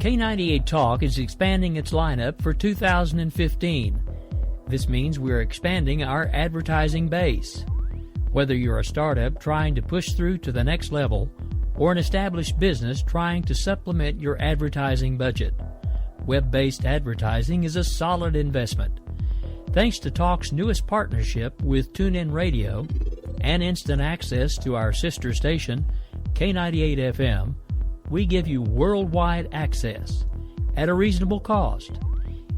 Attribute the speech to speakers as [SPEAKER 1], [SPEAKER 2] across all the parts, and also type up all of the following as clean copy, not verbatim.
[SPEAKER 1] K98 Talk is expanding its lineup for 2015. This means we're expanding our advertising base. Whether you're a startup trying to push through to the next level or an established business trying to supplement your advertising budget, web-based advertising is a solid investment. Thanks to Talk's newest partnership with TuneIn Radio and instant access to our sister station, K98 FM, we give you worldwide access at a reasonable cost.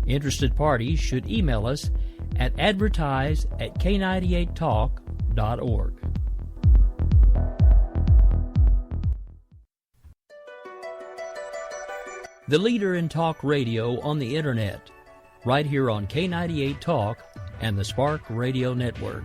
[SPEAKER 1] Interested parties should email us at advertise@k98talk.org. The leader in talk radio on the Internet, right here on K98 Talk and the Spark Radio Network.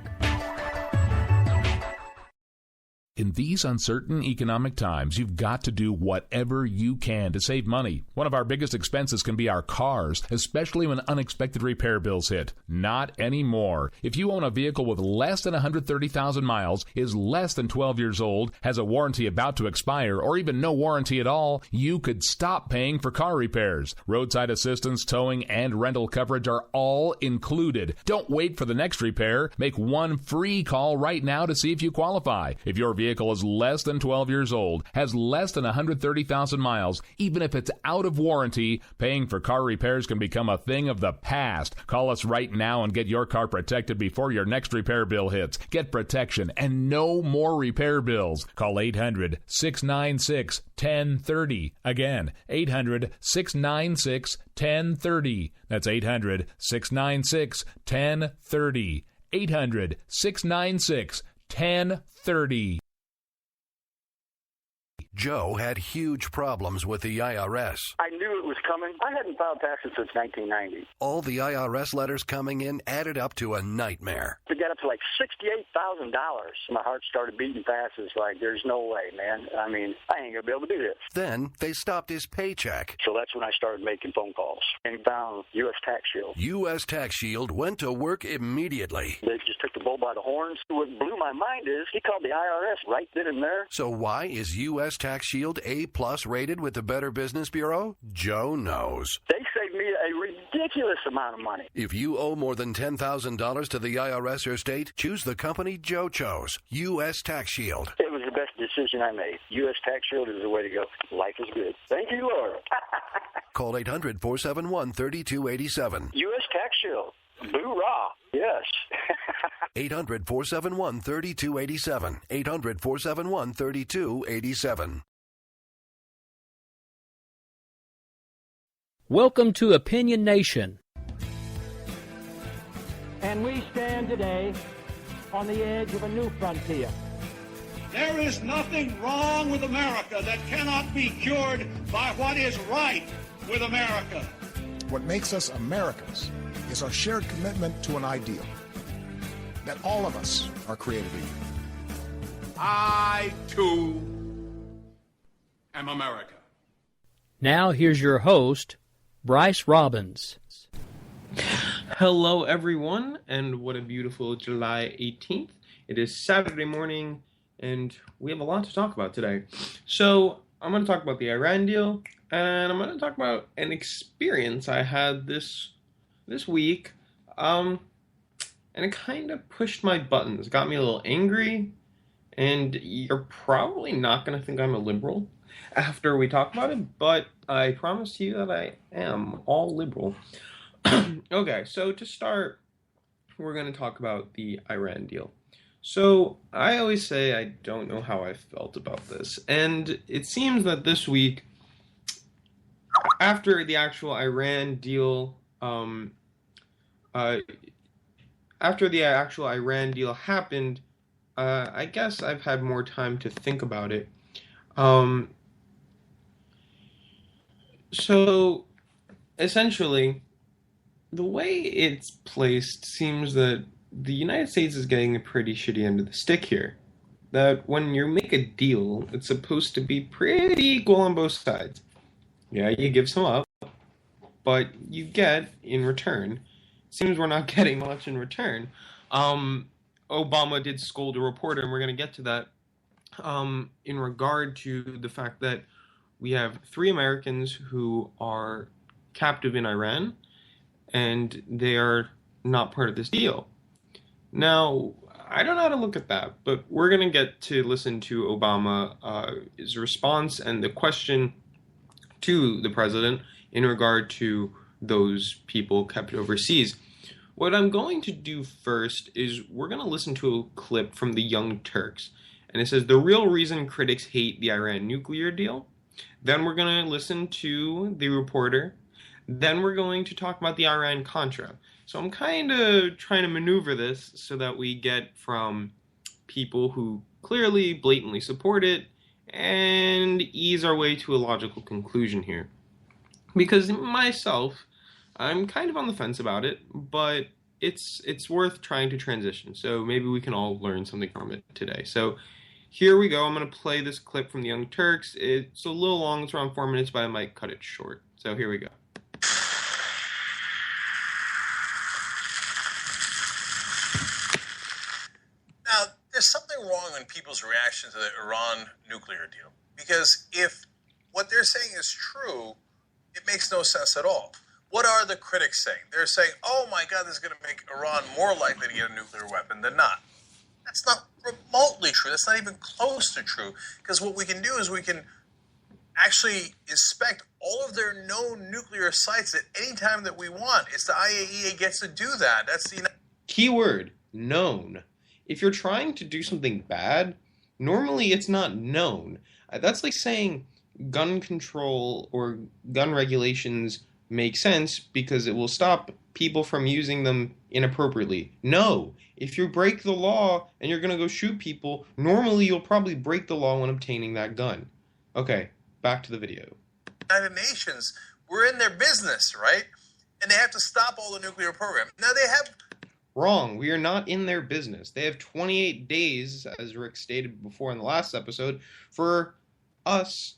[SPEAKER 2] In these uncertain economic times, you've got to do whatever you can to save money. One of our biggest expenses can be our cars, especially when unexpected repair bills hit. Not anymore. If you own a vehicle with less than 130,000 miles, is less than 12 years old, has a warranty about to expire, or even no warranty at all, you could stop paying for car repairs. Roadside assistance, towing, and rental coverage are all included. Don't wait for the next repair. Make one free call right now to see if you qualify. If your vehicle is less than 12 years old, has less than 130,000 miles, even if it's out of warranty, paying for car repairs can become a thing of the past. Call us right now and get your car protected before your next repair bill hits. Get protection and no more repair bills. Call 800-696-1030. Again, 800-696-1030. That's 800-696-1030. 800-696-1030.
[SPEAKER 3] Joe had huge problems with the IRS.
[SPEAKER 4] I knew it was coming. I hadn't filed taxes since 1990.
[SPEAKER 3] All the IRS letters coming in added up to a nightmare.
[SPEAKER 4] To get up to like $68,000. My heart started beating fast. It's like, there's no way, man. I mean, I ain't going to be able to do this.
[SPEAKER 3] Then they stopped his paycheck.
[SPEAKER 4] So that's when I started making phone calls and found U.S. Tax Shield.
[SPEAKER 3] U.S. Tax Shield went to work immediately.
[SPEAKER 4] They just took the bull by the horns. What blew my mind is he called the IRS right then and there.
[SPEAKER 3] So why is U.S. Tax Shield A+ rated with the Better Business Bureau? Joe knows.
[SPEAKER 4] They saved me a ridiculous amount of money.
[SPEAKER 3] If you owe more than $10,000 to the IRS or state, choose the company Joe chose, U.S. Tax Shield.
[SPEAKER 4] It was the best decision I made. U.S. Tax Shield is the way to go. Life is good. Thank you, Lord.
[SPEAKER 3] Call 800-471-3287.
[SPEAKER 4] U.S. Tax Shield. Boo-rah. Yes.
[SPEAKER 3] 800-471-3287. 800-471-3287.
[SPEAKER 1] Welcome to Opinion Nation.
[SPEAKER 5] And we stand today on the edge of a new frontier.
[SPEAKER 6] There is nothing wrong with America that cannot be cured by what is right with America.
[SPEAKER 7] What makes us Americans is our shared commitment to an ideal, that all of us are created equal.
[SPEAKER 6] I, too, am America.
[SPEAKER 1] Now here's your host, Bryce Robbins.
[SPEAKER 8] Hello, everyone, and what a beautiful July 18th. It is Saturday morning, and we have a lot to talk about today. So, I'm going to talk about the Iran deal, and I'm going to talk about an experience I had this week, and it kind of pushed my buttons. It got me a little angry, and you're probably not going to think I'm a liberal after we talk about it, but I promise you that I am all liberal. Okay, so to start, we're going to talk about the Iran deal. So, I always say I don't know how I felt about this, and it seems that this week, after the actual Iran deal, happened, I guess I've had more time to think about it. So, essentially, the way it's placed seems that the United States is getting a pretty shitty end of the stick here. That when you make a deal, it's supposed to be pretty equal on both sides. Yeah, you give some up, but you get in return. Seems we're not getting much in return. Obama did scold a reporter, and we're going to get to that, in regard to the fact that we have 3 Americans who are captive in Iran, and they are not part of this deal. Now, I don't know how to look at that, but we're going to get to listen to Obama's response and the question to the president in regard to those people kept overseas. What I'm going to do first is we're going to listen to a clip from the Young Turks. And it says, the real reason critics hate the Iran nuclear deal. Then we're going to listen to the reporter. Then we're going to talk about the Iran-Contra. So I'm kind of trying to maneuver this so that we get from people who clearly, blatantly support it and ease our way to a logical conclusion here. Because myself, I'm kind of on the fence about it, but it's worth trying to transition. So maybe we can all learn something from it today. So here we go. I'm going to play this clip from the Young Turks. It's a little long. It's around 4 minutes, but I might cut it short. So here we go.
[SPEAKER 9] Now, there's something wrong in people's reaction to the Iran nuclear deal. Because if what they're saying is true, it makes no sense at all. What are the critics saying? They're saying, oh my God, this is going to make Iran more likely to get a nuclear weapon than not. That's not remotely true. That's not even close to true. Because what we can do is we can actually inspect all of their known nuclear sites at any time that we want. It's the IAEA gets to do that. That's the
[SPEAKER 8] keyword, known. If you're trying to do something bad, normally it's not known. That's like saying gun control or gun regulations make sense because it will stop people from using them inappropriately. No, if you break the law and you're going to go shoot people, normally you'll probably break the law when obtaining that gun. Okay, back to the video.
[SPEAKER 9] United Nations, we're in their business, right? And they have to stop all the nuclear program. Now they have...
[SPEAKER 8] Wrong. We are not in their business. They have 28 days, as Rick stated before in the last episode, for us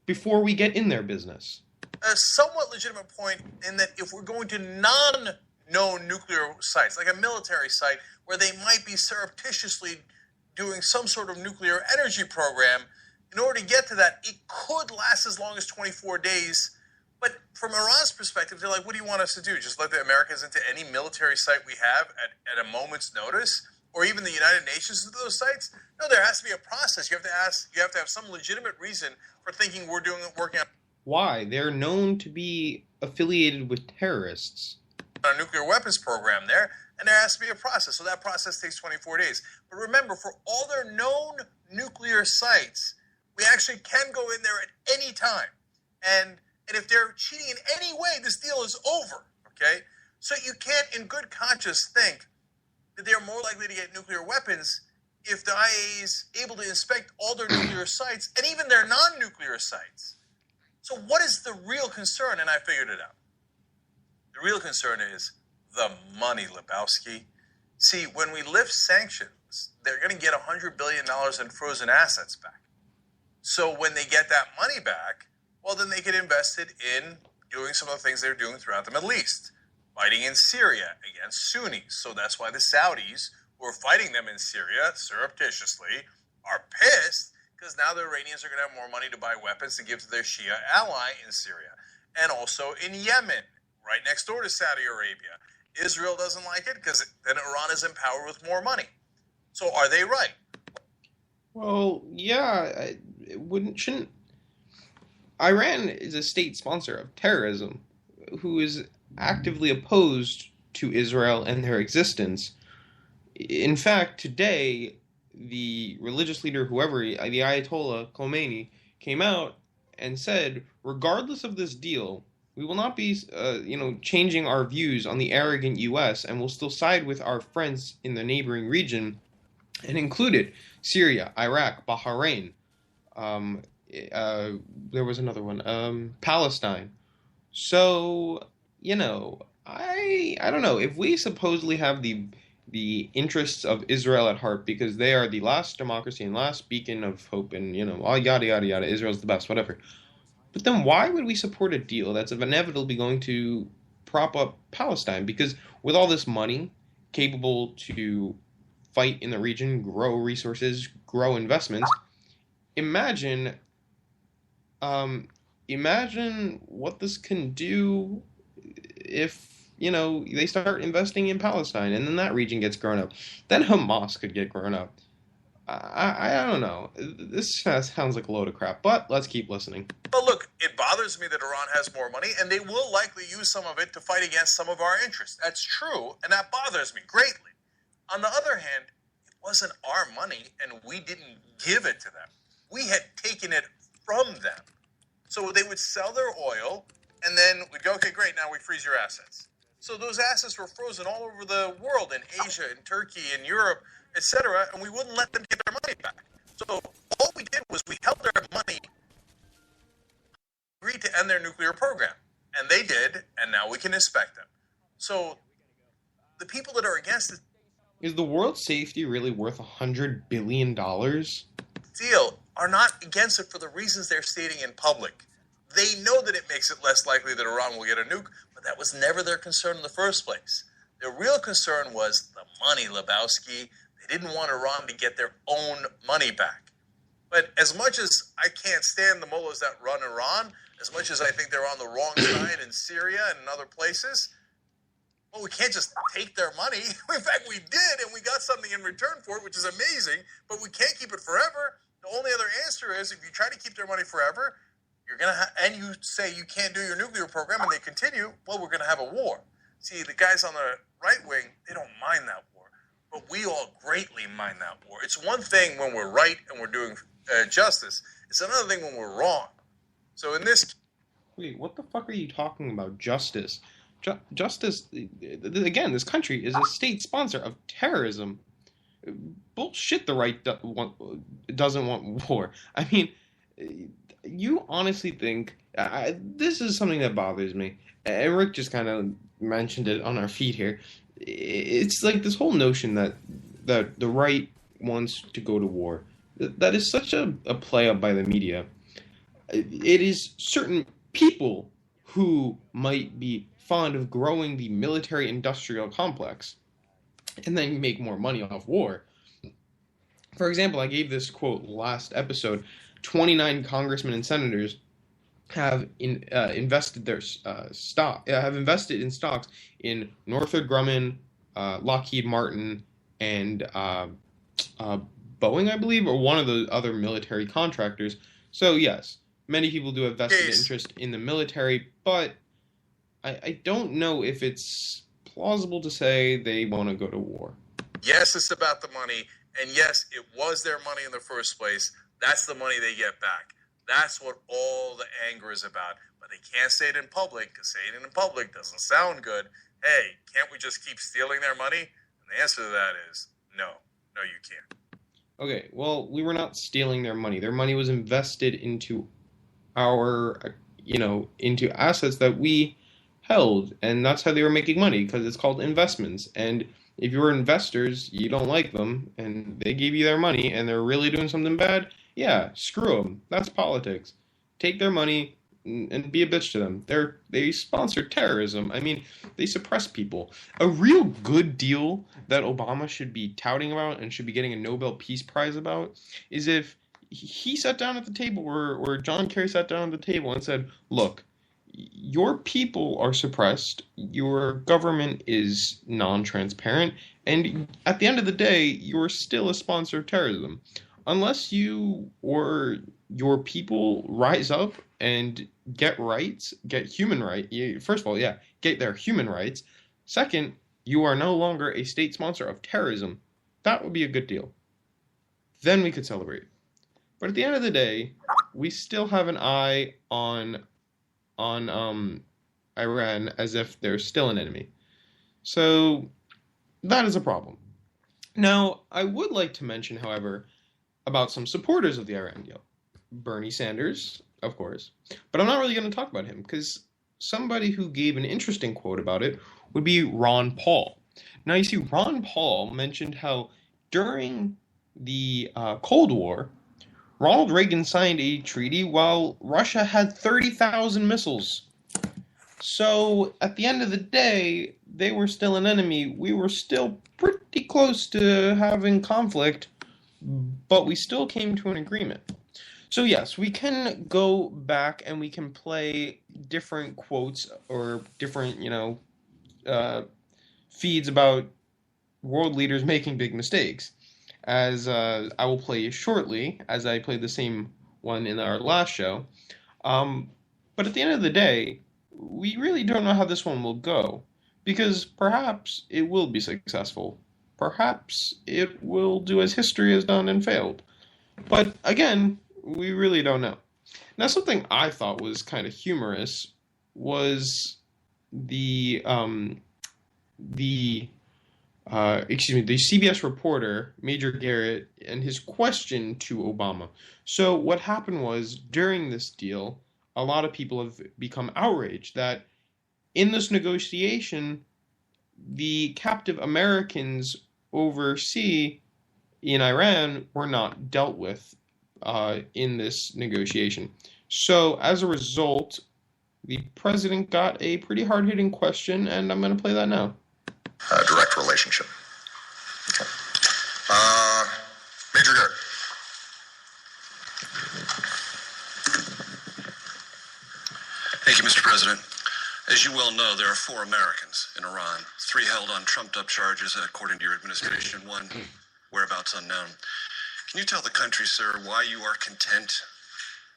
[SPEAKER 8] before we get in their business.
[SPEAKER 9] A somewhat legitimate point in that if we're going to non-known nuclear sites, like a military site, where they might be surreptitiously doing some sort of nuclear energy program, in order to get to that, it could last as long as 24 days. But from Iran's perspective, they're like, what do you want us to do? Just let the Americans into any military site we have at a moment's notice? Or even the United Nations into those sites? No, there has to be a process. You have to have some legitimate reason for thinking we're working on...
[SPEAKER 8] Why? They're known to be affiliated with terrorists.
[SPEAKER 9] A nuclear weapons program there, and there has to be a process. So that process takes 24 days. But remember, for all their known nuclear sites, we actually can go in there at any time. And if they're cheating in any way, this deal is over, okay? So you can't, in good conscience, think that they're more likely to get nuclear weapons if the IAEA is able to inspect all their nuclear sites and even their non-nuclear sites. So what is the real concern? And I figured it out. The real concern is the money, Lebowski. See, when we lift sanctions, they're going to get $100 billion in frozen assets back. So when they get that money back, well, then they can invest it in doing some of the things they're doing throughout the Middle East, fighting in Syria against Sunnis. So that's why the Saudis, who are fighting them in Syria surreptitiously, are pissed because now the Iranians are going to have more money to buy weapons to give to their Shia ally in Syria. And also in Yemen, right next door to Saudi Arabia. Israel doesn't like it because then Iran is empowered with more money. So are they right?
[SPEAKER 8] Well, yeah, shouldn't... Iran is a state sponsor of terrorism who is actively opposed to Israel and their existence. In fact, today, the religious leader, whoever, the Ayatollah Khomeini, came out and said, regardless of this deal, we will not be, changing our views on the arrogant U.S. and will still side with our friends in the neighboring region, and included Syria, Iraq, Bahrain. There was another one, Palestine. So, I don't know. If we supposedly have the interests of Israel at heart because they are the last democracy and last beacon of hope and, all yada, yada, yada, Israel's the best, whatever. But then why would we support a deal that's inevitably going to prop up Palestine? Because with all this money capable to fight in the region, grow resources, grow investments, imagine Imagine what this can do if, they start investing in Palestine and then that region gets grown up. Then Hamas could get grown up. I don't know. This sounds like a load of crap, but let's keep listening.
[SPEAKER 9] But look, it bothers me that Iran has more money, and they will likely use some of it to fight against some of our interests. That's true, and that bothers me greatly. On the other hand, it wasn't our money, and we didn't give it to them. We had taken it from them. So they would sell their oil, and then we'd go, okay, great, now we freeze your assets. So those assets were frozen all over the world, in Asia, in Turkey, in Europe, etc., and we wouldn't let them get their money back. So all we did was we held their money, agreed to end their nuclear program. And they did, and now we can inspect them. So the people that are against it...
[SPEAKER 8] Is the world's safety really worth $100 billion?
[SPEAKER 9] ...deal are not against it for the reasons they're stating in public. They know that it makes it less likely that Iran will get a nuke, but that was never their concern in the first place. Their real concern was the money, Lebowski. They didn't want Iran to get their own money back. But as much as I can't stand the mullahs that run Iran, as much as I think they're on the wrong side in Syria and in other places, well, we can't just take their money. In fact, we did, and we got something in return for it, which is amazing, but we can't keep it forever. The only other answer is if you try to keep their money forever, you're going to and you say you can't do your nuclear program and they continue, well, we're going to have a war. See, the guys on the right wing, they don't mind that war, but we all greatly mind that war. It's one thing when we're right and we're doing justice. It's another thing when we're wrong. So in this...
[SPEAKER 8] Wait, what the fuck are you talking about? Justice? Justice, again, this country is a state sponsor of terrorism. Bullshit, the right doesn't want war. I mean, you honestly think... this is something that bothers me. And Rick just kind of mentioned it on our feed here. It's like this whole notion that the right wants to go to war. That is such a play up by the media. It is certain people who might be fond of growing the military-industrial complex and then make more money off war. For example, I gave this quote last episode. 29 congressmen and senators have invested their have invested in stocks in Northrop Grumman, Lockheed Martin, and Boeing, I believe, or one of the other military contractors. So yes, many people do have vested interest in the military, but I don't know if it's plausible to say they want to go to war.
[SPEAKER 9] Yes, it's about the money, and yes, it was their money in the first place. That's the money they get back. That's what all the anger is about. But they can't say it in public, because saying it in public doesn't sound good. Hey, can't we just keep stealing their money? And the answer to that is no. No, you can't.
[SPEAKER 8] Okay, well, we were not stealing their money. Their money was invested into into assets that we held, and that's how they were making money, because it's called investments. And if you're investors, you don't like them, and they gave you their money, and they're really doing something bad, yeah, screw them. That's politics. Take their money and be a bitch to them. They sponsor terrorism. I mean, they suppress people. A real good deal that Obama should be touting about and should be getting a Nobel Peace Prize about is if he sat down at the table, or John Kerry sat down at the table and said, look, your people are suppressed, your government is non-transparent, and at the end of the day, you're still a sponsor of terrorism. Unless you or your people rise up and get rights, get human rights, first of all, yeah, get their human rights. Second, you are no longer a state sponsor of terrorism. That would be a good deal. Then we could celebrate. But at the end of the day, we still have an eye on Iran as if they're still an enemy. So that is a problem. Now, I would like to mention, however, about some supporters of the Iran deal. Bernie Sanders, of course. But I'm not really going to talk about him, because somebody who gave an interesting quote about it would be Ron Paul. Now, you see, Ron Paul mentioned how during the Cold War, Ronald Reagan signed a treaty while Russia had 30,000 missiles. So, at the end of the day, they were still an enemy. We were still pretty close to having conflict, but we still came to an agreement. So yes, we can go back and we can play different quotes or different, uh, feeds about world leaders making big mistakes. As I will play shortly, as I played the same one in our last show. Um, but at the end of the day, we really don't know how this one will go, because perhaps it will be successful. Perhaps it will do as history has done and failed. But again, we really don't know. Now, something I thought was kind of humorous was the the the CBS reporter, Major Garrett, and his question to Obama. So what happened was, during this deal, a lot of people have become outraged that in this negotiation, the captive Americans overseas in Iran were not dealt with in this negotiation. So as a result, the president got a pretty hard-hitting question, and I'm going to play that now.
[SPEAKER 10] Direct relationship. Okay. Major Garrett.
[SPEAKER 11] Thank you, Mr. President. As you well know, there are 4 Americans in Iran, 3 held on trumped-up charges, according to your administration, 1 whereabouts unknown. Can you tell the country, sir, why you are content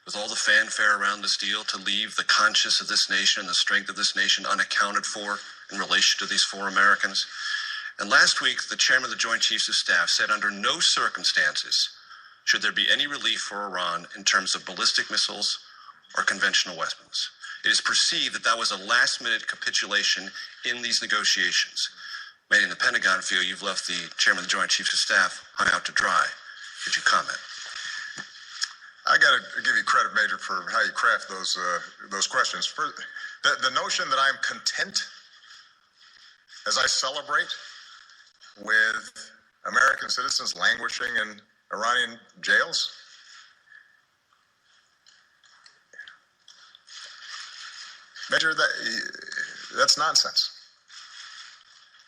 [SPEAKER 11] with all the fanfare around this deal to leave the conscience of this nation and the strength of this nation unaccounted for in relation to these 4 Americans? And last week, the chairman of the Joint Chiefs of Staff said under no circumstances should there be any relief for Iran in terms of ballistic missiles or conventional weapons. It is perceived that that was a last-minute capitulation in these negotiations. Many in the Pentagon feel you've left the chairman of the Joint Chiefs of Staff hung out to dry. Could you comment?
[SPEAKER 10] I got to give you credit, Major, for how you craft those questions. For the notion that I'm content as I celebrate with American citizens languishing in Iranian jails. Major, that's nonsense.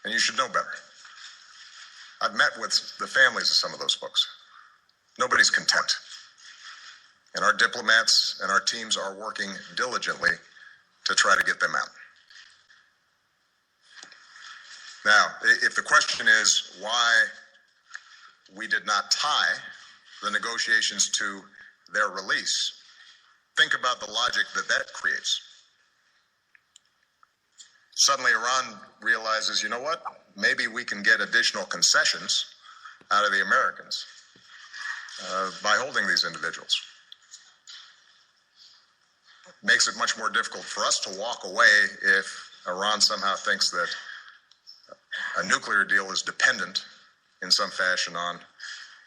[SPEAKER 10] And you should know better. I've met with the families of some of those folks. Nobody's content. And our diplomats and our teams are working diligently to try to get them out. Now, if the question is why we did not tie the negotiations to their release, think about the logic that creates. Suddenly, Iran realizes, you know what? Maybe we can get additional concessions out of the Americans by holding these individuals. Makes it much more difficult for us to walk away if Iran somehow thinks that a nuclear deal is dependent in some fashion on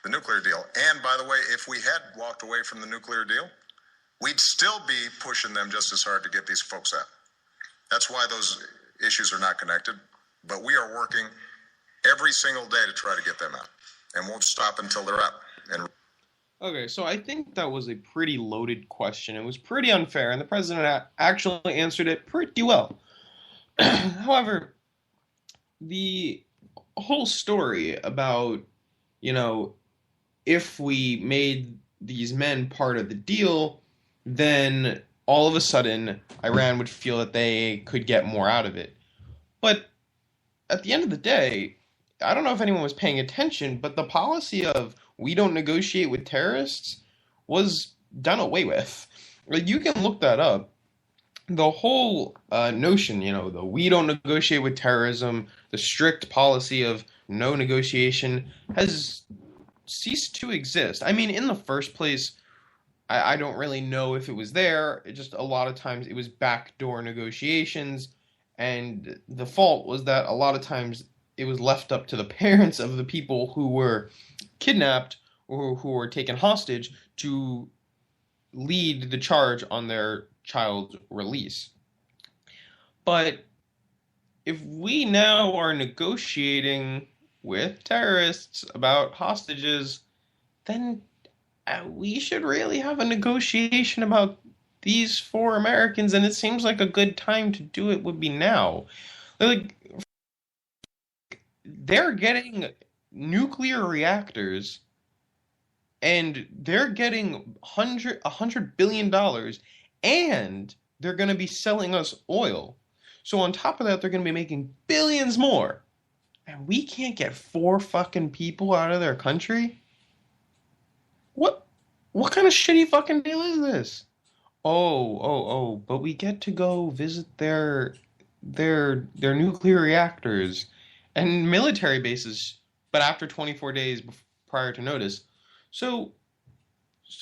[SPEAKER 10] the nuclear deal. And by the way, if we had walked away from the nuclear deal, we'd still be pushing them just as hard to get these folks out. That's why those issues are not connected. But we are working every single day to try to get them out, and won't stop until they're out.
[SPEAKER 8] Okay, so I think that was a pretty loaded question. It was pretty unfair, and the president actually answered it pretty well. However, the whole story about, if we made these men part of the deal, then all of a sudden Iran would feel that they could get more out of it. But at the end of the day, I don't know if anyone was paying attention, but the policy of we don't negotiate with terrorists was done away with. Like, you can look that up. The whole notion, the we don't negotiate with terrorism, the strict policy of no negotiation has ceased to exist. I mean, in the first place, I don't really know if it was there. It just, a lot of times it was backdoor negotiations, and the fault was that a lot of times it was left up to the parents of the people who were kidnapped or who were taken hostage to lead the charge on their child's release. But if we now are negotiating with terrorists about hostages, then we should really have a negotiation about these 4 Americans, and it seems like a good time to do it would be now. Like, they're getting nuclear reactors And they're getting $100 billion, and they're going to be selling us oil. So on top of that, they're going to be making billions more. And we can't get 4 fucking people out of their country? What kind of shitty fucking deal is this? Oh, but we get to go visit their nuclear reactors and military bases, but after 24 days prior to notice. So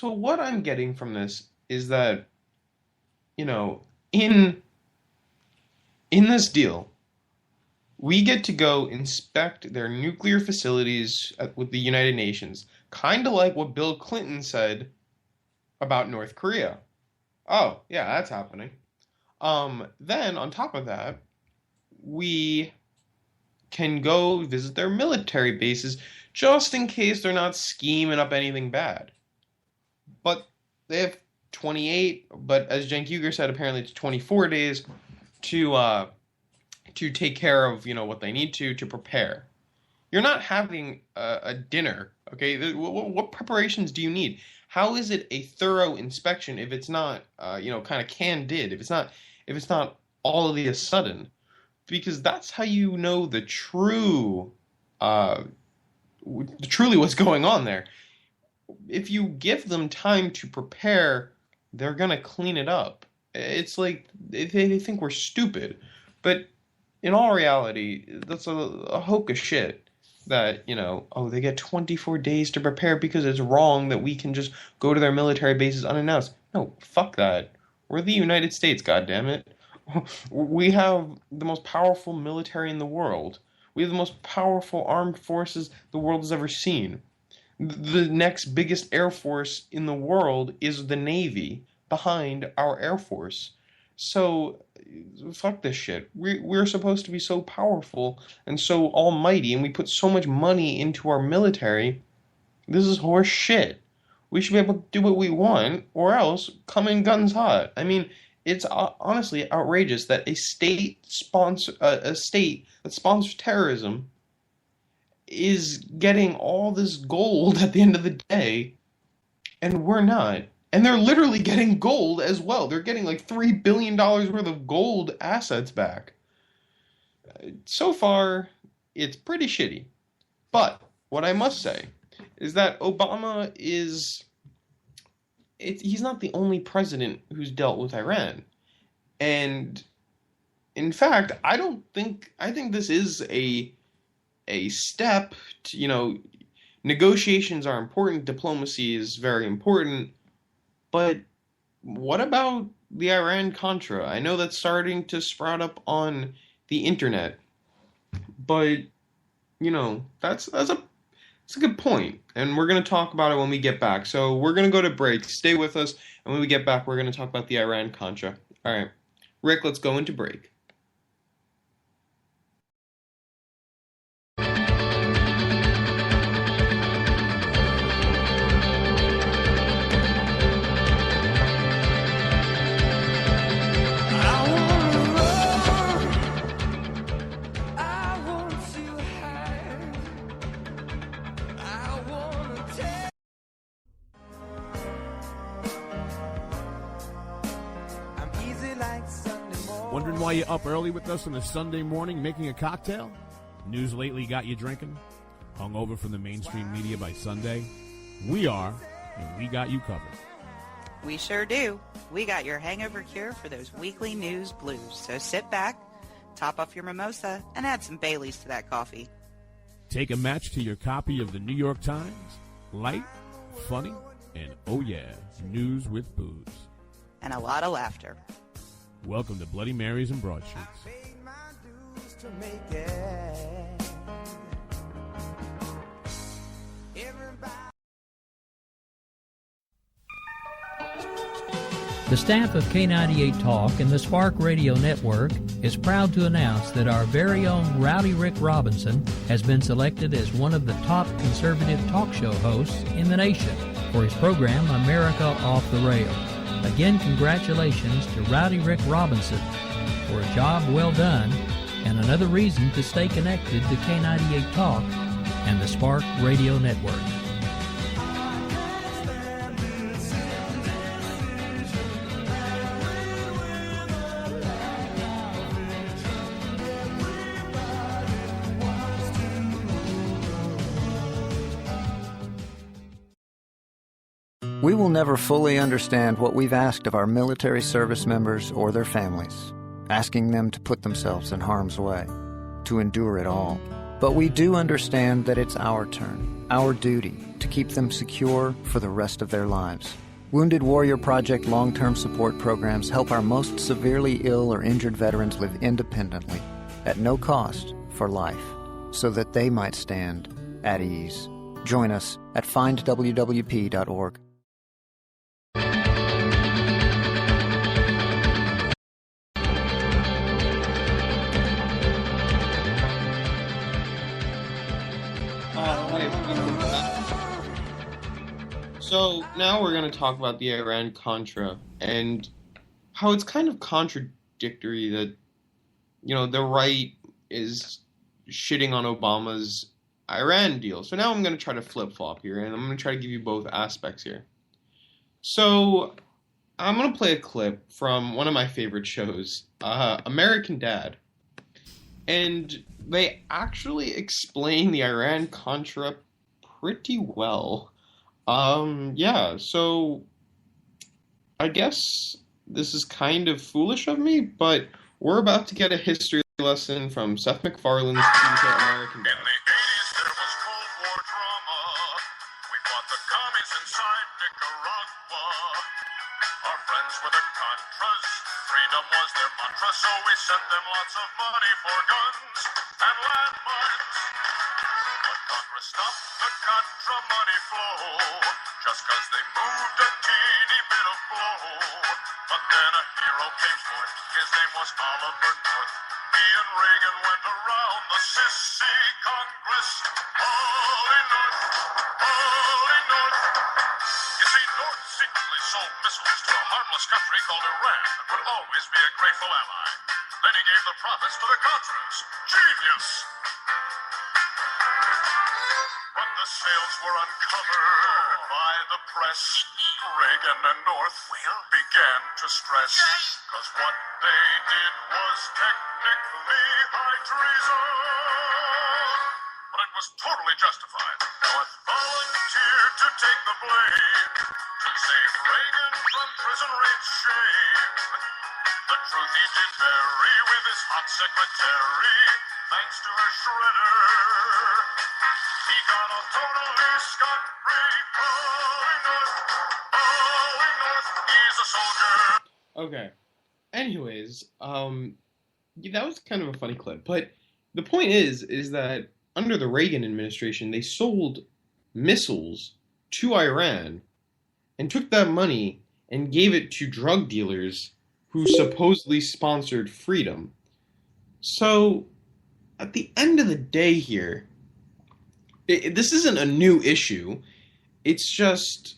[SPEAKER 8] what I'm getting from this is that, you know, in this deal, we get to go inspect their nuclear facilities with the United Nations, kind of like what Bill Clinton said about North Korea. Oh, yeah, that's happening. Then, on top of that, we can go visit their military bases just in case they're not scheming up anything bad. But they have 28, but as Cenk Uygur said, apparently it's 24 days to take care of, you know, what they need to prepare. You're not having a dinner, okay? What preparations do you need? How is it a thorough inspection if it's not, kind of candid? If it's not all of the sudden, because that's how you know the truly what's going on there. If you give them time to prepare, they're gonna clean it up. It's like they think we're stupid, but in all reality, that's a hoke of shit. That, you know, they get 24 days to prepare because it's wrong that we can just go to their military bases unannounced. No, fuck that. We're the United States, goddammit. We have the most powerful military in the world. We have the most powerful armed forces the world has ever seen. The next biggest air force in the world is the Navy, behind our Air Force. So, fuck this shit. We're supposed to be so powerful and so almighty, and we put so much money into our military. This is horse shit. We should be able to do what we want, or else come in guns hot. I mean, it's honestly outrageous that a state that sponsors terrorism is getting all this gold at the end of the day, and we're not. And they're literally getting gold as well. They're getting like $3 billion worth of gold assets back. So far, it's pretty shitty. But what I must say is that Obama he's not the only president who's dealt with Iran. And in fact, I think this is a step to, you know, negotiations are important, diplomacy is very important. But what about the Iran-Contra? I know that's starting to sprout up on the internet, but, you know, that's a good point, and we're going to talk about it when we get back. So we're going to go to break. Stay with us, and when we get back, we're going to talk about the Iran-Contra. All right, Rick, let's go into break.
[SPEAKER 12] Wondering why you're up early with us on a Sunday morning making a cocktail? News lately got you drinking? Hung over from the mainstream media by Sunday? We are, and we got you covered.
[SPEAKER 13] We sure do. We got your hangover cure for those weekly news blues. So sit back, top off your mimosa, and add some Baileys to that coffee.
[SPEAKER 12] Take a match to your copy of the New York Times. Light, funny, and oh yeah, news with booze.
[SPEAKER 13] And a lot of laughter.
[SPEAKER 12] Welcome to Bloody Marys and Broadsheets.
[SPEAKER 1] The staff of K98 Talk and the Spark Radio Network is proud to announce that our very own Rowdy Rick Robinson has been selected as one of the top conservative talk show hosts in the nation for his program America Off the Rails. Again, congratulations to Rowdy Rick Robinson for a job well done and another reason to stay connected to K98 Talk and the Spark Radio Network.
[SPEAKER 14] We will never fully understand what we've asked of our military service members or their families, asking them to put themselves in harm's way, to endure it all. But we do understand that it's our turn, our duty, to keep them secure for the rest of their lives. Wounded Warrior Project long-term support programs help our most severely ill or injured veterans live independently, at no cost, for life, so that they might stand at ease. Join us at findwwp.org.
[SPEAKER 8] So now we're going to talk about the Iran-Contra and how it's kind of contradictory that, the right is shitting on Obama's Iran deal. So now I'm going to try to flip-flop here, and I'm going to try to give you both aspects here. So I'm going to play a clip from one of my favorite shows, American Dad. And they actually explain the Iran-Contra pretty well. So I guess this is kind of foolish of me, but we're about to get a history lesson from Seth MacFarlane's TV show American Dad.
[SPEAKER 15] In the 80s, there was Cold War drama. We fought the commies inside Nicaragua. Our friends were the Contras. Freedom was their mantra, so we sent them lots of money for guns and landmines. But Congress stopped the Contra money flow just because they moved a teeny bit of blow. But then a hero came forth. His name was Oliver North. He and Reagan went around the sissy Congress. Ollie North, Ollie North. You see, North secretly sold missiles to a harmless country called Iran that would always be a grateful ally. Then he gave the profits to the Contras. Genius! When the sales were uncovered by the press, Reagan and North began to stress. Cause what they did was technically high treason. But it was totally justified. North volunteered to take the blame to save Reagan from prison rape shame. The truth he did bury with his hot secretary, thanks to her shredder. He got off totally scot-free. Ollie North, Ollie North, he's a soldier.
[SPEAKER 8] Okay. Anyways, that was kind of a funny clip, but the point is that under the Reagan administration, they sold missiles to Iran and took that money and gave it to drug dealers who supposedly sponsored freedom. So, at the end of the day here, this isn't a new issue. It's just,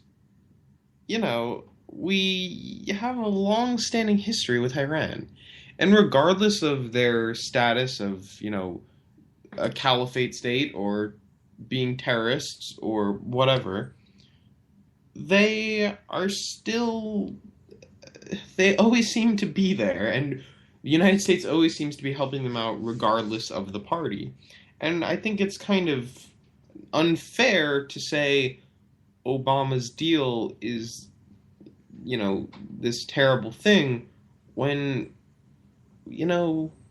[SPEAKER 8] we have a long-standing history with Iran. And regardless of their status of, a caliphate state or being terrorists or whatever, they always seem to be there. And the United States always seems to be helping them out regardless of the party. And I think it's kind of unfair to say Obama's deal is, this terrible thing when,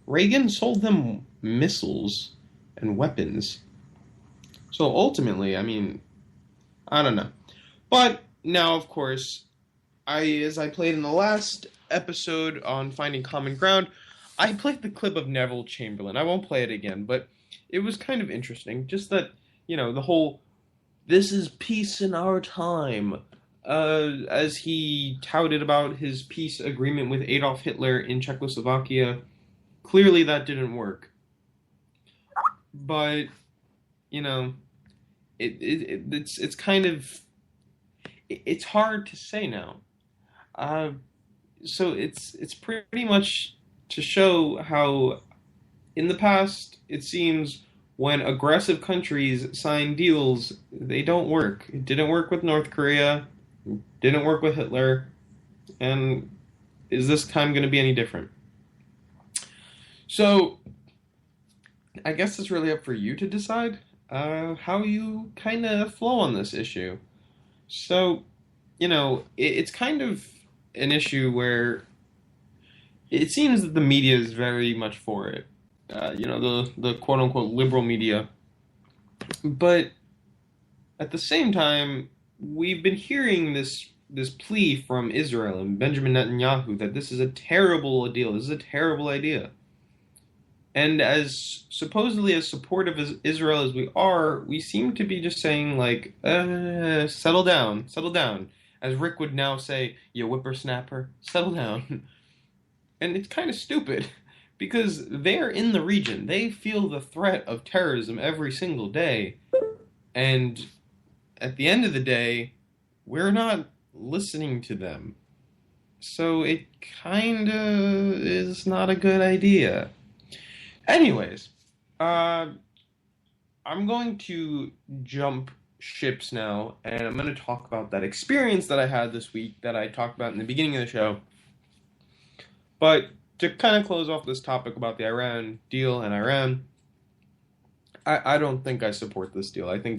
[SPEAKER 8] Reagan sold them missiles and weapons. So ultimately, I don't know. But now, of course, as I played in the last episode on Finding Common Ground, I played the clip of Neville Chamberlain. I won't play it again, but it was kind of interesting. Just that, the whole, this is peace in our time, as he touted about his peace agreement with Adolf Hitler in Czechoslovakia. Clearly that didn't work. But, it's kind of, it's hard to say now. So it's pretty much to show how in the past it seems when aggressive countries sign deals, they don't work. It didn't work with North Korea, didn't work with Hitler, and is this time going to be any different? So I guess it's really up for you to decide how you kind of flow on this issue. So it's kind of an issue where it seems that the media is very much for it. The quote-unquote liberal media. But at the same time, we've been hearing this plea from Israel and Benjamin Netanyahu that this is a terrible deal. This is a terrible idea. And as supposedly as supportive as Israel as we are, we seem to be just saying, like, settle down. As Rick would now say, you whippersnapper, settle down. And it's kind of stupid, because they're in the region. They feel the threat of terrorism every single day. And at the end of the day, we're not listening to them. So it kind of is not a good idea. Anyways, I'm going to jump ships now, and I'm going to talk about that experience that I had this week that I talked about in the beginning of the show. But to kind of close off this topic about the Iran deal and Iran, I don't think I support this deal. I think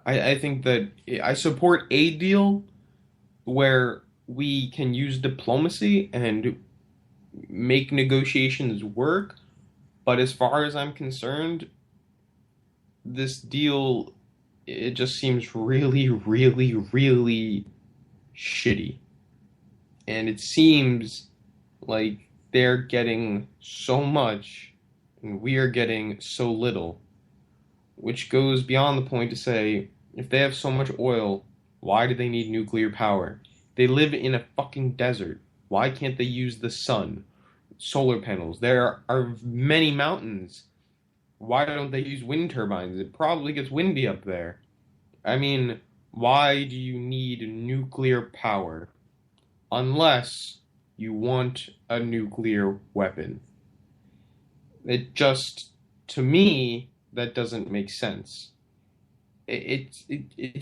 [SPEAKER 8] that I support a deal where we can use diplomacy and make negotiations work. But as far as I'm concerned, this deal, it just seems really, really, really shitty. And it seems like they're getting so much and we are getting so little, which goes beyond the point to say, if they have so much oil, why do they need nuclear power? They live in a fucking desert. Why can't they use the sun? Solar panels. There are many mountains. Why don't they use wind turbines? It probably gets windy up there. I mean, why do you need nuclear power unless you want a nuclear weapon? It just, to me, that doesn't make sense. It's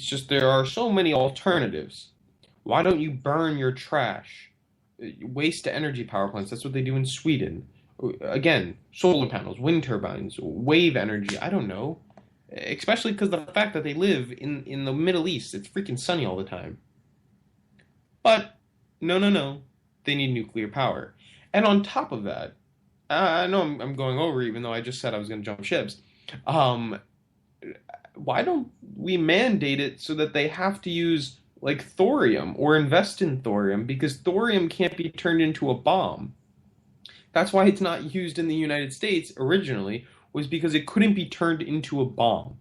[SPEAKER 8] just there are so many alternatives. Why don't you burn your trash? Waste energy power plants. That's what they do in Sweden. Again, solar panels, wind turbines, wave energy. I don't know. Especially because the fact that they live in the Middle East. It's freaking sunny all the time. But, no. They need nuclear power. And on top of that, I know I'm going over even though I just said I was going to jump ships. Why don't we mandate it so that they have to use like thorium or invest in thorium, because thorium can't be turned into a bomb. That's why it's not used in the United States originally, was because it couldn't be turned into a bomb.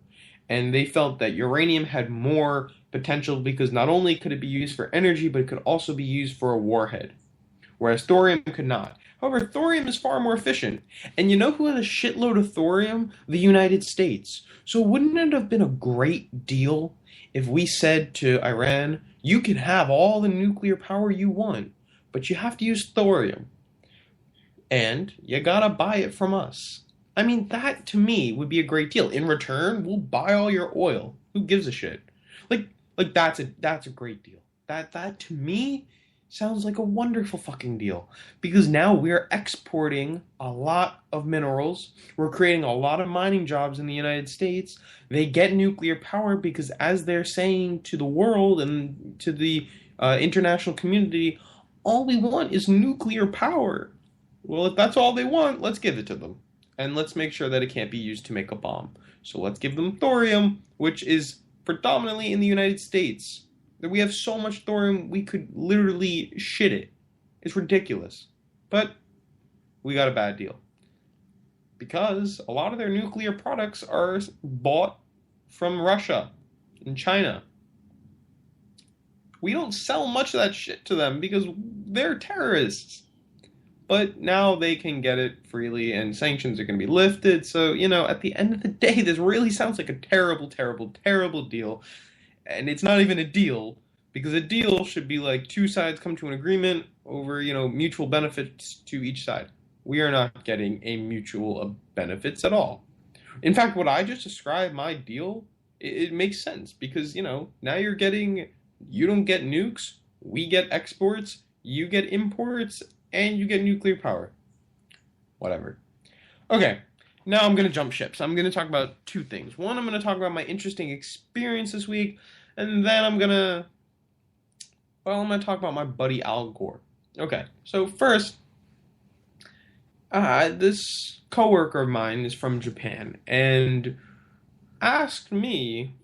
[SPEAKER 8] And they felt that uranium had more potential because not only could it be used for energy, but it could also be used for a warhead, whereas thorium could not. However, thorium is far more efficient. And you know who had a shitload of thorium? The United States. So wouldn't it have been a great deal if we said to Iran, you can have all the nuclear power you want, but you have to use thorium. And you gotta buy it from us. I mean, that to me would be a great deal. In return, we'll buy all your oil. Who gives a shit? Like that's a great deal. That to me sounds like a wonderful fucking deal, because now we're exporting a lot of minerals. We're creating a lot of mining jobs in the United States. They get nuclear power because, as they're saying to the world and to the international community, all we want is nuclear power. Well, if that's all they want, let's give it to them. And let's make sure that it can't be used to make a bomb. So let's give them thorium, which is predominantly in the United States. That we have so much thorium, we could literally shit it. It's ridiculous. But we got a bad deal. Because a lot of their nuclear products are bought from Russia and China. We don't sell much of that shit to them because they're terrorists. But now they can get it freely and sanctions are going to be lifted. So, at the end of the day, this really sounds like a terrible, terrible, terrible deal. And it's not even a deal, because a deal should be like two sides come to an agreement over, mutual benefits to each side. We are not getting a mutual benefits at all. In fact, what I just described, my deal, it makes sense because, now you don't get nukes, we get exports, you get imports, and you get nuclear power. Whatever. Okay. Now I'm going to jump ships. I'm going to talk about two things. One, I'm going to talk about my interesting experience this week, and then I'm going to Well, I'm going to talk about my buddy Al Gore. Okay, so first, this coworker of mine is from Japan and asked me,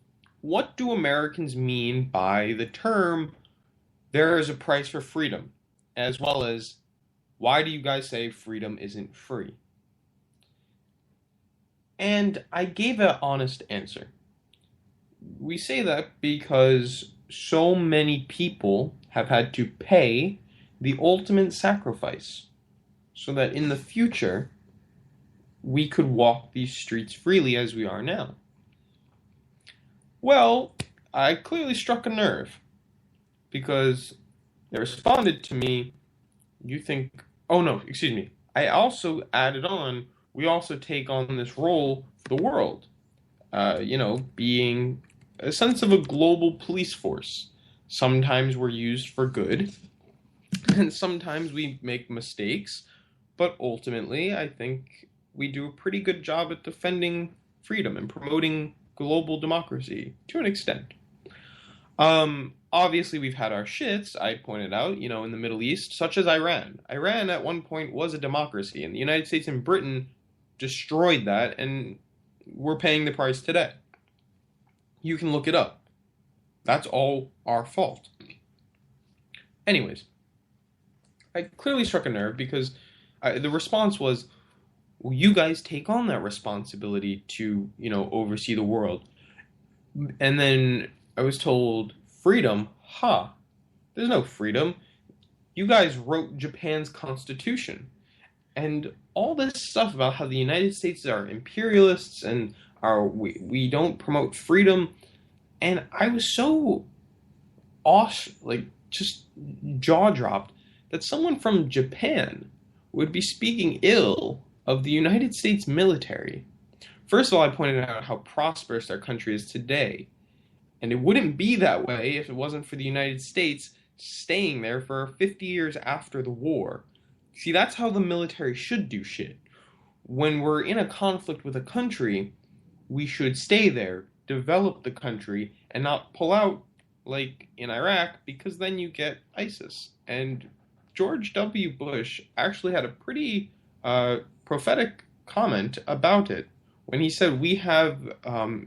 [SPEAKER 8] what do Americans mean by the term, there is a price for freedom, as well as, why do you guys say freedom isn't free? And I gave an honest answer. We say that because so many people have had to pay the ultimate sacrifice so that in the future we could walk these streets freely as we are now. Well, I clearly struck a nerve because they responded to me, you think, oh no, excuse me. I also added on, we also take on this role for the world, being a sense of a global police force. Sometimes we're used for good, and sometimes we make mistakes, but ultimately I think we do a pretty good job at defending freedom and promoting global democracy to an extent. Obviously we've had our shits, I pointed out, in the Middle East, such as Iran. Iran at one point was a democracy, and the United States and Britain destroyed that, and we're paying the price today. You can look it up. That's all our fault. Anyways, I clearly struck a nerve because the response was, well, you guys take on that responsibility to, oversee the world. And then I was told, freedom? There's no freedom. You guys wrote Japan's constitution. And all this stuff about how the United States are imperialists and we don't promote freedom. And I was so just jaw-dropped that someone from Japan would be speaking ill of the United States military. First of all, I pointed out how prosperous our country is today. And it wouldn't be that way if it wasn't for the United States staying there for 50 years after the war. See, that's how the military should do shit. When we're in a conflict with a country, we should stay there, develop the country, and not pull out like in Iraq, because then you get ISIS. And George W. Bush actually had a pretty prophetic comment about it when he said, we have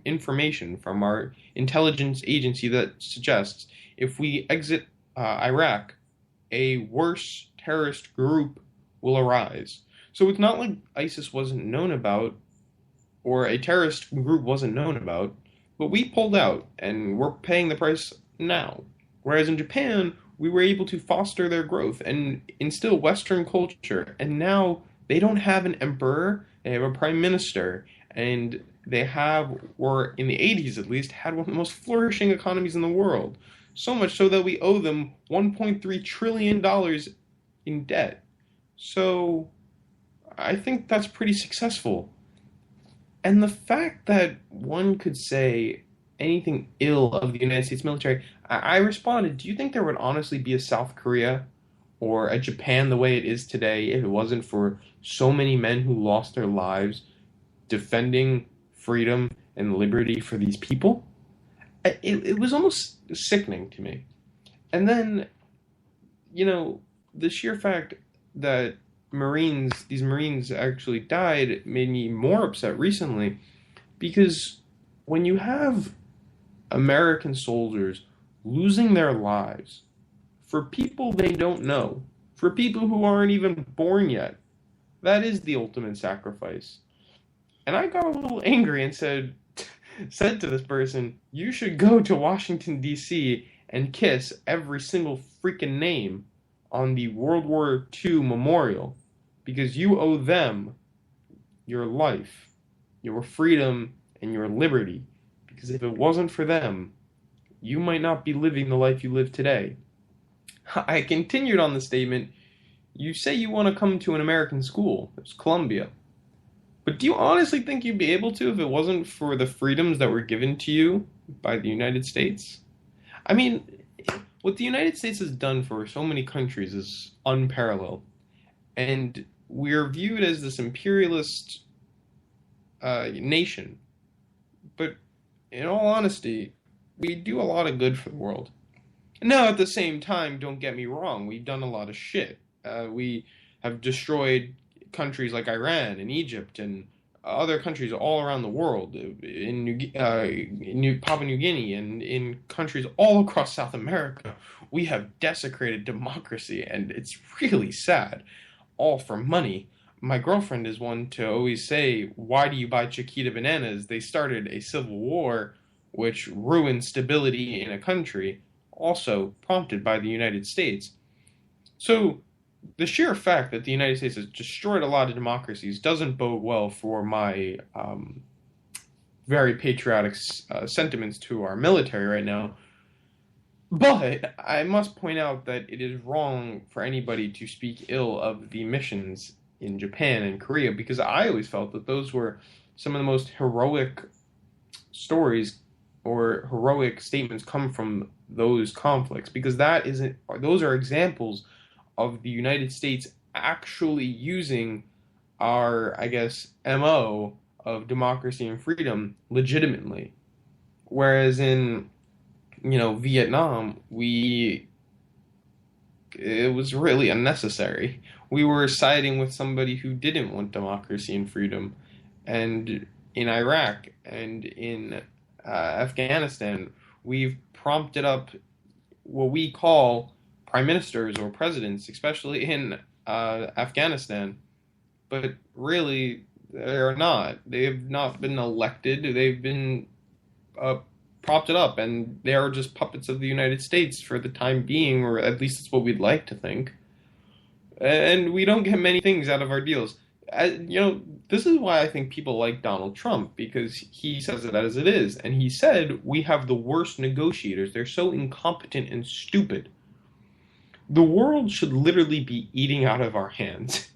[SPEAKER 8] information from our intelligence agency that suggests if we exit Iraq, a worse terrorist group will arise. So it's not like ISIS wasn't known about or a terrorist group wasn't known about, but we pulled out and we're paying the price now. Whereas in Japan, we were able to foster their growth and instill Western culture, and now they don't have an emperor, they have a prime minister, and they have, or in the 80s at least, had one of the most flourishing economies in the world. So much so that we owe them $1.3 trillion in debt. So I think that's pretty successful. And the fact that one could say anything ill of the United States military, I responded, do you think there would honestly be a South Korea or a Japan the way it is today if it wasn't for so many men who lost their lives defending freedom and liberty for these people? It was almost sickening to me. And then, the sheer fact that these Marines actually died made me more upset recently, because when you have American soldiers losing their lives for people they don't know, for people who aren't even born yet, that is the ultimate sacrifice. And I got a little angry and said to this person, you should go to Washington, D.C. and kiss every single freaking name on the World War II memorial, because you owe them your life, your freedom, and your liberty. Because if it wasn't for them, you might not be living the life you live today. I continued on the statement, you say you want to come to an American school. It's Columbia. But do you honestly think you'd be able to if it wasn't for the freedoms that were given to you by the United States? I mean, what the United States has done for so many countries is unparalleled. And we're viewed as this imperialist nation. But in all honesty, we do a lot of good for the world. Now, at the same time, don't get me wrong, we've done a lot of shit. We have destroyed countries like Iran and Egypt and other countries all around the world, in Papua New Guinea and in countries all across South America. We have desecrated democracy, and it's really sad, all for money. My girlfriend is one to always say, "Why do you buy Chiquita bananas?" They started a civil war which ruined stability in a country, also prompted by the United States. So, the sheer fact that the United States has destroyed a lot of democracies doesn't bode well for my very patriotic sentiments to our military right now. But I must point out that it is wrong for anybody to speak ill of the missions in Japan and Korea, because I always felt that those were some of the most heroic stories or heroic statements come from those conflicts, because those are examples of the United States actually using our, I guess, MO of democracy and freedom legitimately. Whereas in, Vietnam, it was really unnecessary. We were siding with somebody who didn't want democracy and freedom. And in Iraq and in Afghanistan, we've prompted up what we call prime ministers or presidents, especially in Afghanistan. But really, they're not. They have not been elected. They've been propped up, and they are just puppets of the United States for the time being, or at least it's what we'd like to think. And we don't get many things out of our deals. This is why I think people like Donald Trump, because he says it as it is. And he said, we have the worst negotiators. They're so incompetent and stupid. The world should literally be eating out of our hands.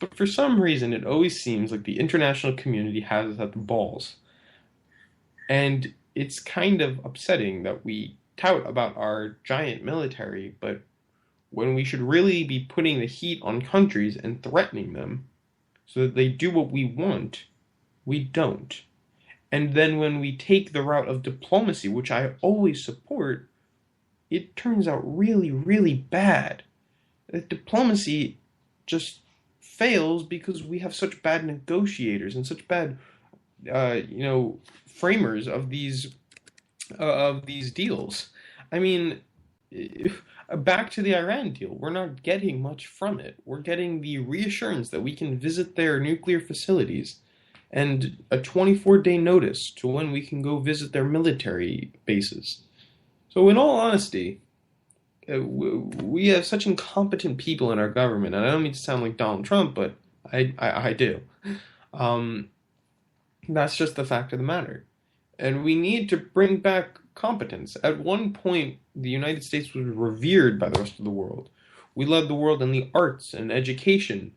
[SPEAKER 8] But for some reason, it always seems like the international community has us at the balls. And it's kind of upsetting that we tout about our giant military, but when we should really be putting the heat on countries and threatening them so that they do what we want, we don't. And then when we take the route of diplomacy, which I always support, it turns out really, really bad. Diplomacy just fails because we have such bad negotiators and such bad, framers of these deals. I mean, back to the Iran deal, we're not getting much from it. We're getting the reassurance that we can visit their nuclear facilities and a 24-day notice to when we can go visit their military bases. So in all honesty, we have such incompetent people in our government, and I don't mean to sound like Donald Trump, but I do. That's just the fact of the matter. And we need to bring back competence. At one point, the United States was revered by the rest of the world. We led the world in the arts and education,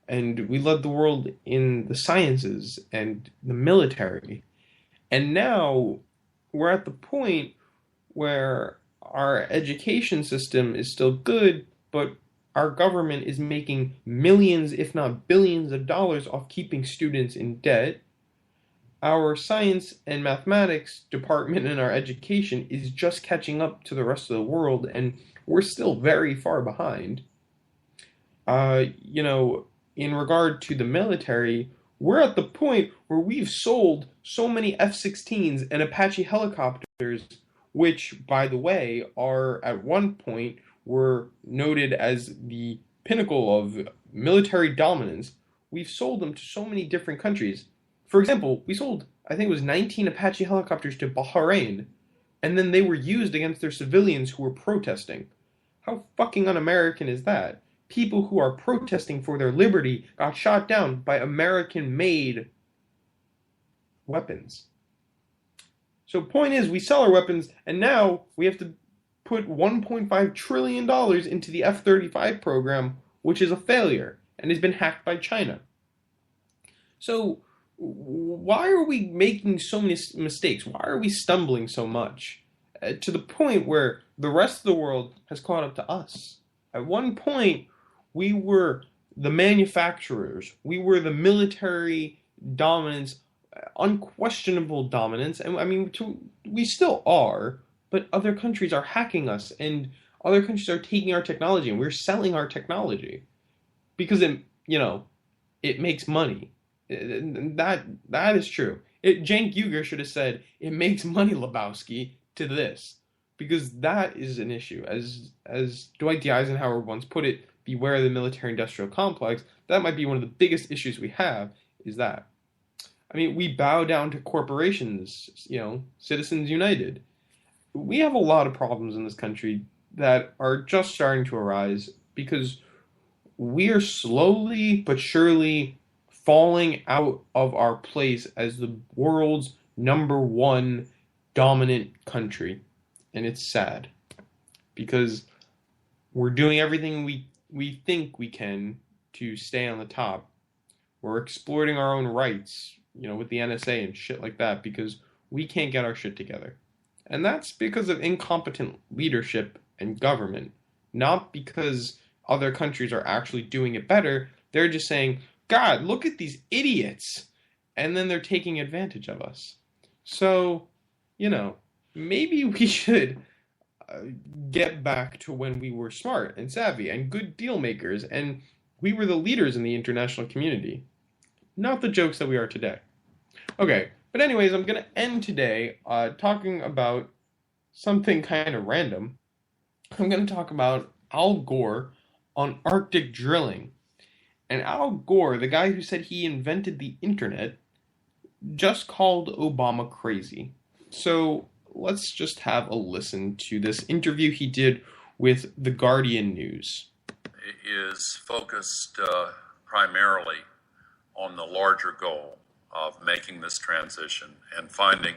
[SPEAKER 8] and we led the world in the sciences and the military. And now we're at the point where our education system is still good, but our government is making millions, if not billions of dollars off keeping students in debt. Our science and mathematics department in our education is just catching up to the rest of the world, and we're still very far behind. In regard to the military, we're at the point where we've sold so many F-16s and Apache helicopters, which, by the way, are at one point were noted as the pinnacle of military dominance. We've sold them to so many different countries. For example, we sold, I think it was 19 Apache helicopters to Bahrain, and then they were used against their civilians who were protesting. How fucking un-American is that? People who are protesting for their liberty got shot down by American-made weapons. So point is, we sell our weapons, and now we have to put $1.5 trillion into the F-35 program, which is a failure, and has been hacked by China. So why are we making so many mistakes? Why are we stumbling so much? To the point where the rest of the world has caught up to us. At one point, we were the manufacturers. We were the military dominance, unquestionable dominance. And I mean, we still are, but other countries are hacking us, and other countries are taking our technology, and we're selling our technology because it makes money. That is true. Cenk Uygur should have said, "It makes money, Lebowski," to this, because that is an issue. As Dwight D. Eisenhower once put it, beware of the military-industrial complex. That might be one of the biggest issues we have, is that. I mean, we bow down to corporations, Citizens United. We have a lot of problems in this country that are just starting to arise because we are slowly but surely falling out of our place as the world's #1 dominant country. And it's sad because we're doing everything we think we can to stay on the top. We're exploiting our own rights, with the NSA and shit like that because we can't get our shit together. And that's because of incompetent leadership and government, not because other countries are actually doing it better. They're just saying, God, look at these idiots. And then they're taking advantage of us. So, maybe we should get back to when we were smart and savvy and good deal makers and we were the leaders in the international community. Not the jokes that we are today. Okay, but anyways, I'm going to end today talking about something kind of random. I'm going to talk about Al Gore on Arctic drilling. And Al Gore, the guy who said he invented the internet, just called Obama crazy. So let's just have a listen to this interview he did with The Guardian News.
[SPEAKER 16] It is focused primarily on the larger goal of making this transition and finding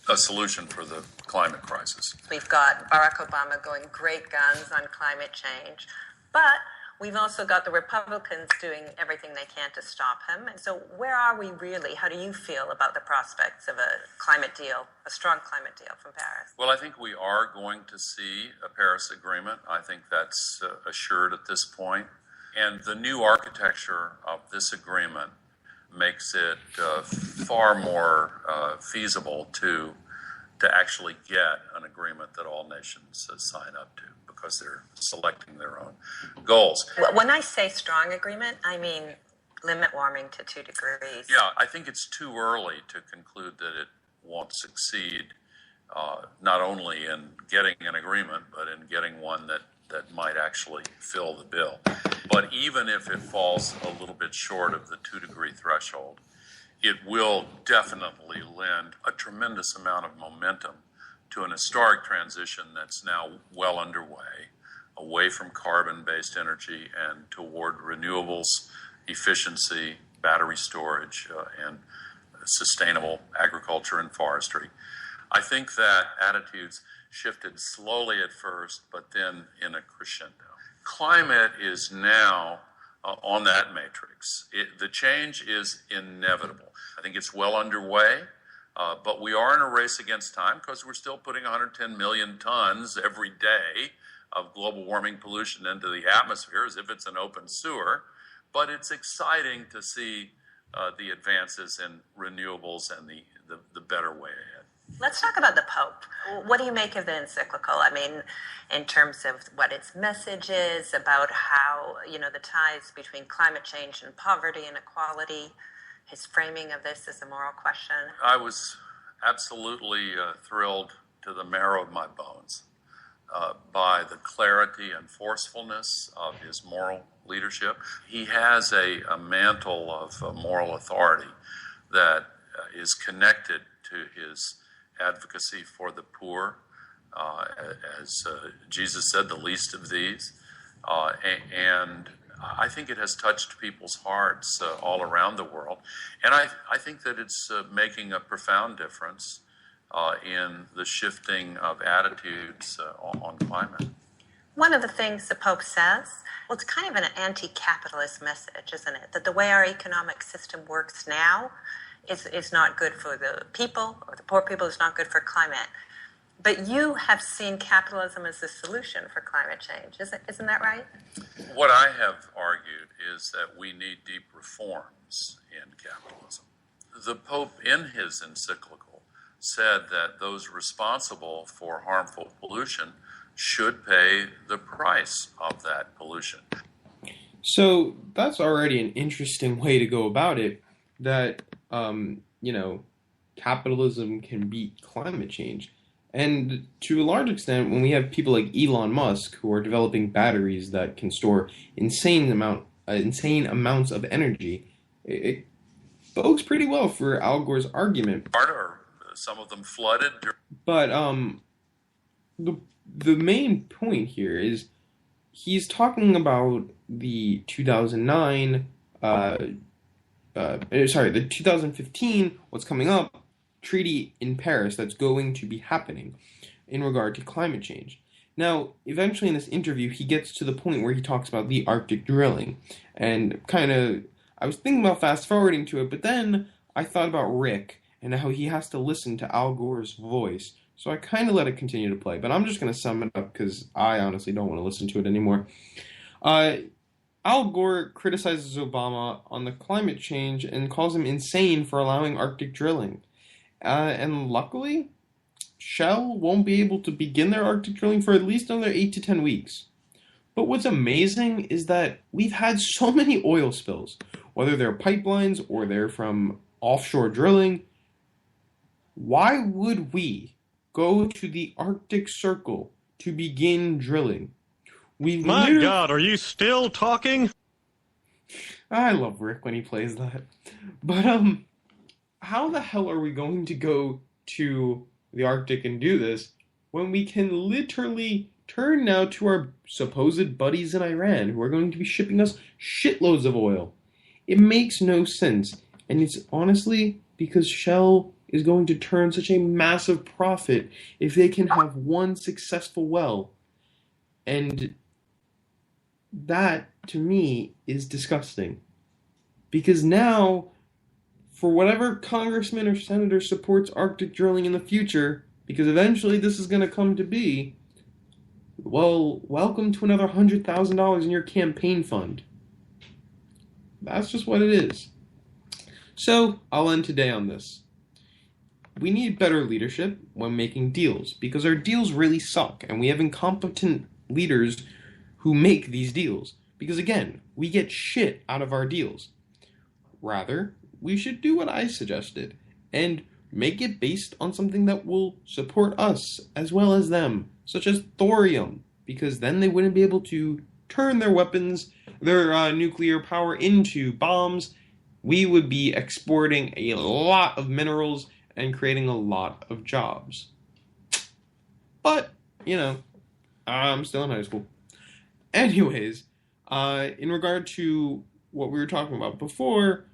[SPEAKER 16] a solution for the climate crisis.
[SPEAKER 17] We've got Barack Obama going great guns on climate change, but we've also got the Republicans doing everything they can to stop him. And so where are we really? How do you feel about the prospects of a climate deal, a strong climate deal from Paris?
[SPEAKER 16] Well, I think we are going to see a Paris agreement. I think that's assured at this point. And the new architecture of this agreement makes it far more feasible to actually get an agreement that all nations sign up to, because they're selecting their own goals.
[SPEAKER 17] When I say strong agreement, I mean limit warming to 2 degrees.
[SPEAKER 16] Yeah, I think it's too early to conclude that it won't succeed, not only in getting an agreement, but in getting one that might actually fill the bill. But even if it falls a little bit short of the 2-degree threshold, it will definitely lend a tremendous amount of momentum to an historic transition that's now well underway, away from carbon-based energy and toward renewables, efficiency, battery storage, and sustainable agriculture and forestry. I think that attitudes shifted slowly at first, but then in a crescendo. Climate is now on that matrix. The change is inevitable. I think it's well underway, but we are in a race against time because we're still putting 110 million tons every day of global warming pollution into the atmosphere as if it's an open sewer. But it's exciting to see the advances in renewables and the better way ahead.
[SPEAKER 17] Let's talk about the Pope. What do you make of the encyclical? I mean, in terms of what its message is about how, the ties between climate change and poverty and equality, his framing of this as a moral question.
[SPEAKER 16] I was absolutely thrilled to the marrow of my bones by the clarity and forcefulness of his moral leadership. He has a mantle of moral authority that is connected to his advocacy for the poor, as Jesus said, the least of these. And I think it has touched people's hearts all around the world. And I think that it's making a profound difference in the shifting of attitudes on climate.
[SPEAKER 17] One of the things the Pope says, it's kind of an anti-capitalist message, isn't it? That the way our economic system works now is not good for the people, or the poor people, is not good for climate. But you have seen capitalism as the solution for climate change. Isn't that right?
[SPEAKER 16] What I have argued is that we need deep reforms in capitalism. The Pope, in his encyclical, said that those responsible for harmful pollution should pay the price of that pollution.
[SPEAKER 8] So that's already an interesting way to go about it, that, capitalism can beat climate change. And to a large extent, when we have people like Elon Musk who are developing batteries that can store insane amounts of energy, it bodes pretty well for Al Gore's argument.
[SPEAKER 16] Or some of them flooded.
[SPEAKER 8] But the main point here is he's talking about the 2009, the 2015, what's coming up, treaty in Paris that's going to be happening in regard to climate change. Now, eventually in this interview, he gets to the point where he talks about the Arctic drilling. And I was thinking about fast forwarding to it, but then I thought about Rick and how he has to listen to Al Gore's voice. So I kind of let it continue to play, but I'm just going to sum it up because I honestly don't want to listen to it anymore. Al Gore criticizes Obama on the climate change and calls him insane for allowing Arctic drilling. And luckily, Shell won't be able to begin their Arctic drilling for at least another 8 to 10 weeks. But what's amazing is that we've had so many oil spills, whether they're pipelines or they're from offshore drilling. Why would we go to the Arctic Circle to begin drilling?
[SPEAKER 18] My God, are you still talking?
[SPEAKER 8] I love Rick when he plays that. But, how the hell are we going to go to the Arctic and do this when we can literally turn now to our supposed buddies in Iran who are going to be shipping us shitloads of oil? It makes no sense. And it's honestly because Shell is going to turn such a massive profit if they can have one successful well. And that, to me, is disgusting. Because now, for whatever congressman or senator supports Arctic drilling in the future, because eventually this is going to come to be, well, welcome to another $100,000 in your campaign fund. That's just what it is. So, I'll end today on this. We need better leadership when making deals, because our deals really suck, and we have incompetent leaders who make these deals. Because again, we get shit out of our deals. Rather, we should do what I suggested, and make it based on something that will support us as well as them, such as thorium, because then they wouldn't be able to turn their weapons, their nuclear power into bombs. We would be exporting a lot of minerals and creating a lot of jobs. But, I'm still in high school. Anyways, in regard to what we were talking about before,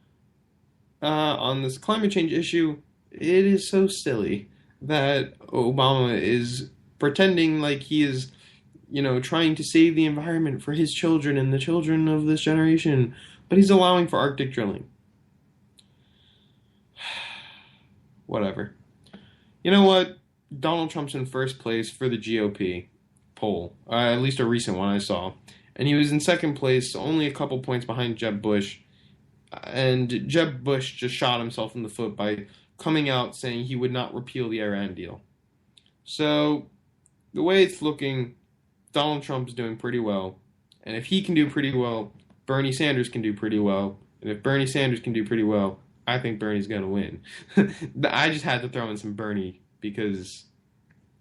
[SPEAKER 8] on this climate change issue, it is so silly that Obama is pretending like he is, trying to save the environment for his children and the children of this generation, but he's allowing for Arctic drilling. Whatever. You know what? Donald Trump's in first place for the GOP poll, at least a recent one I saw. And he was in second place, only a couple points behind Jeb Bush. And Jeb Bush just shot himself in the foot by coming out saying he would not repeal the Iran deal. So, the way it's looking, Donald Trump's doing pretty well. And if he can do pretty well, Bernie Sanders can do pretty well. And if Bernie Sanders can do pretty well, I think Bernie's going to win. I just had to throw in some Bernie because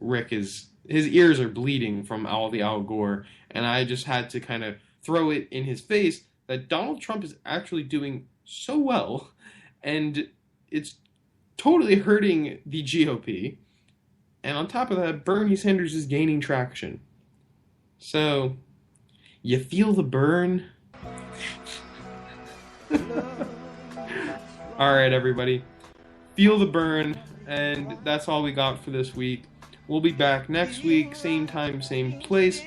[SPEAKER 8] his ears are bleeding from all the Al Gore, and I just had to kind of throw it in his face that Donald Trump is actually doing so well, and it's totally hurting the GOP. And on top of that, Bernie Sanders is gaining traction. So, you feel the burn? Alright, everybody. Feel the burn, and that's all we got for this week. We'll be back next week, same time, same place.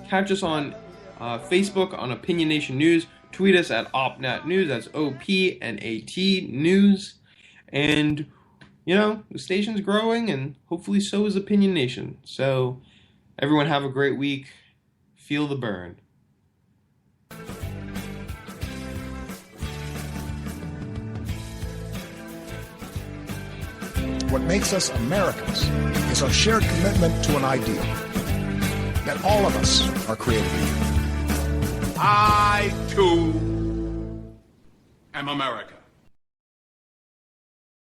[SPEAKER 8] Catch us on Facebook on Opinion Nation News. Tweet us at Opnat News. That's OPNAT News. And, the station's growing, and hopefully so is Opinion Nation. So, everyone have a great week. Feel the burn.
[SPEAKER 7] What makes us Americans is our shared commitment to an ideal that all of us are created equal.
[SPEAKER 6] I, too, am American.